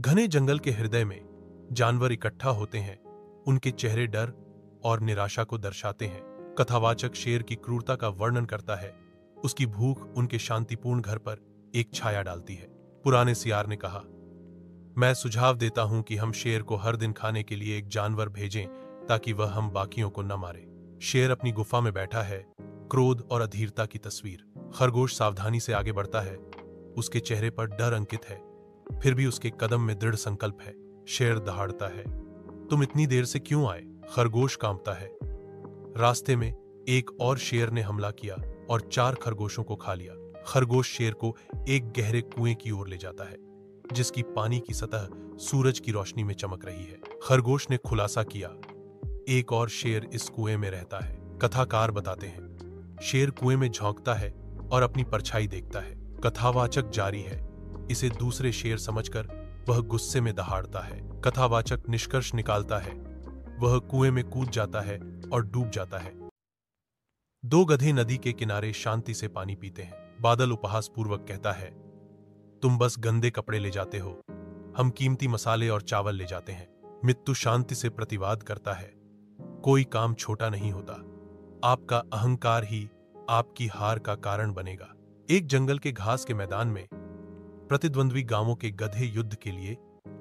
घने जंगल के हृदय में जानवर इकट्ठा होते हैं। उनके चेहरे डर और निराशा को दर्शाते हैं। कथावाचक शेर की क्रूरता का वर्णन करता है। उसकी भूख उनके शांतिपूर्ण घर पर एक छाया डालती है। पुराने सियार ने कहा, मैं सुझाव देता हूं कि हम शेर को हर दिन खाने के लिए एक जानवर भेजें ताकि वह हम बाकियों को न मारे। शेर अपनी गुफा में बैठा है, क्रोध और अधीरता की तस्वीर। खरगोश सावधानी से आगे बढ़ता है। उसके चेहरे पर डर अंकित है, फिर भी उसके कदम में दृढ़ संकल्प है। शेर दहाड़ता है, तुम इतनी देर से क्यों आए? खरगोश कांपता है। रास्ते में एक और शेर ने हमला किया और 4 खरगोशों को खा लिया। खरगोश शेर को एक गहरे कुएं की ओर ले जाता है, जिसकी पानी की सतह सूरज की रोशनी में चमक रही है। खरगोश ने खुलासा किया, एक और शेर इस कुएं में रहता है। कथाकार बताते हैं, शेर कुएं में झोंकता है और अपनी परछाई देखता है। कथावाचक जारी है, इसे दूसरे शेर समझकर वह गुस्से में दहाड़ता है। कथावाचक निष्कर्ष निकालता है, वह कुएं में कूद जाता है और डूब जाता है। 2 गधे नदी के किनारे शांति से पानी पीते हैं। बादल उपहास पूर्वक कहता है, तुम बस गंदे कपड़े ले जाते हो, हम कीमती मसाले और चावल ले जाते हैं। मित्तु शांति से प्रतिवाद करता है, कोई काम छोटा नहीं होता, आपका अहंकार ही आपकी हार का कारण बनेगा। एक जंगल के घास के मैदान में प्रतिद्वंद्वी गांवों के गधे युद्ध के लिए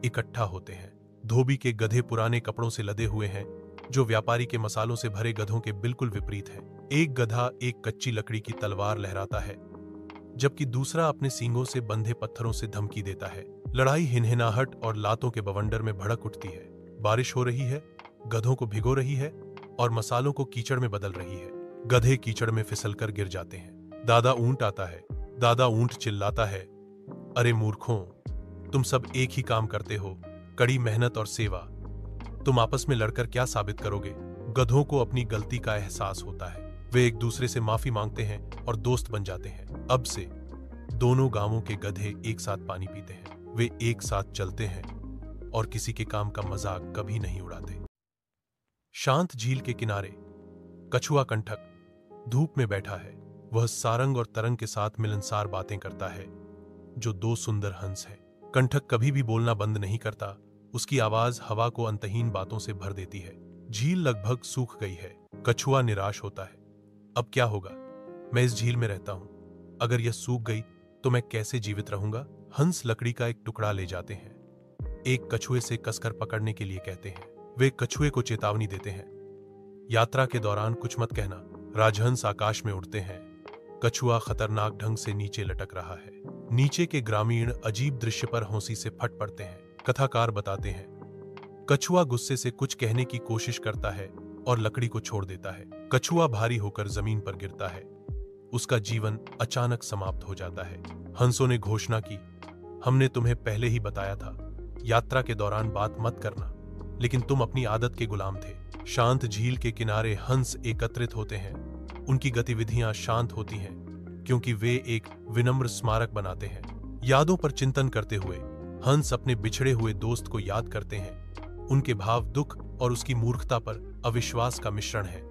इकट्ठा होते हैं। धोबी के गधे पुराने कपड़ों से लदे हुए हैं, जो व्यापारी के मसालों से भरे गधों के बिल्कुल विपरीत है। एक गधा एक कच्ची लकड़ी की तलवार लहराता है, जबकि दूसरा अपने सींगों से बंधे पत्थरों से धमकी देता है। लड़ाई हिनहिनाहट और लातों के बवंडर में भड़क उठती है। बारिश हो रही है, गधों को भिगो रही है और मसालों को कीचड़ में बदल रही है। गधे कीचड़ में फिसलकर गिर जाते हैं। दादा ऊंट आता है। दादा ऊंट चिल्लाता है, अरे मूर्खों, तुम सब एक ही काम करते हो, कड़ी मेहनत और सेवा। तुम आपस में लड़कर क्या साबित करोगे? गधों को अपनी गलती का एहसास होता है। वे एक दूसरे से माफी मांगते हैं और दोस्त बन जाते हैं। अब से दोनों गांवों के गधे एक साथ पानी पीते हैं। वे एक साथ चलते हैं और किसी के काम का मजाक कभी नहीं उड़ाते। शांत झील के किनारे कछुआ कंठक धूप में बैठा है। वह सारंग और तरंग के साथ मिलनसार बातें करता है, जो 2 सुंदर हंस हैं। कंठक कभी भी बोलना बंद नहीं करता। उसकी आवाज हवा को अंतहीन बातों से भर देती है। झील लगभग सूख गई है। कछुआ निराश होता है, अब क्या होगा? मैं इस झील में रहता हूं, अगर यह सूख गई तो मैं कैसे जीवित रहूंगा? हंस लकड़ी का एक टुकड़ा ले जाते हैं। एक कछुए से कसकर पकड़ने के लिए कहते हैं। वे कछुए को चेतावनी देते हैं, यात्रा के दौरान कुछ मत कहना। राजहंस आकाश में उड़ते हैं। कछुआ खतरनाक ढंग से नीचे लटक रहा है। नीचे के ग्रामीण अजीब दृश्य पर हंसी से फट पड़ते हैं। कथाकार बताते हैं, कछुआ गुस्से से कुछ कहने की कोशिश करता है और लकड़ी को छोड़ देता है। कछुआ भारी होकर जमीन पर गिरता है। उसका जीवन अचानक समाप्त हो जाता है। हंसों ने घोषणा की, हमने तुम्हें पहले ही बताया था, यात्रा के दौरान बात मत करना, लेकिन तुम अपनी आदत के गुलाम थे। शांत झील के किनारे हंस एकत्रित होते हैं। उनकी गतिविधियां शांत होती हैं, क्योंकि वे एक विनम्र स्मारक बनाते हैं। यादों पर चिंतन करते हुए हंस अपने बिछड़े हुए दोस्त को याद करते हैं। उनके भाव दुख और उसकी मूर्खता पर अविश्वास का मिश्रण है।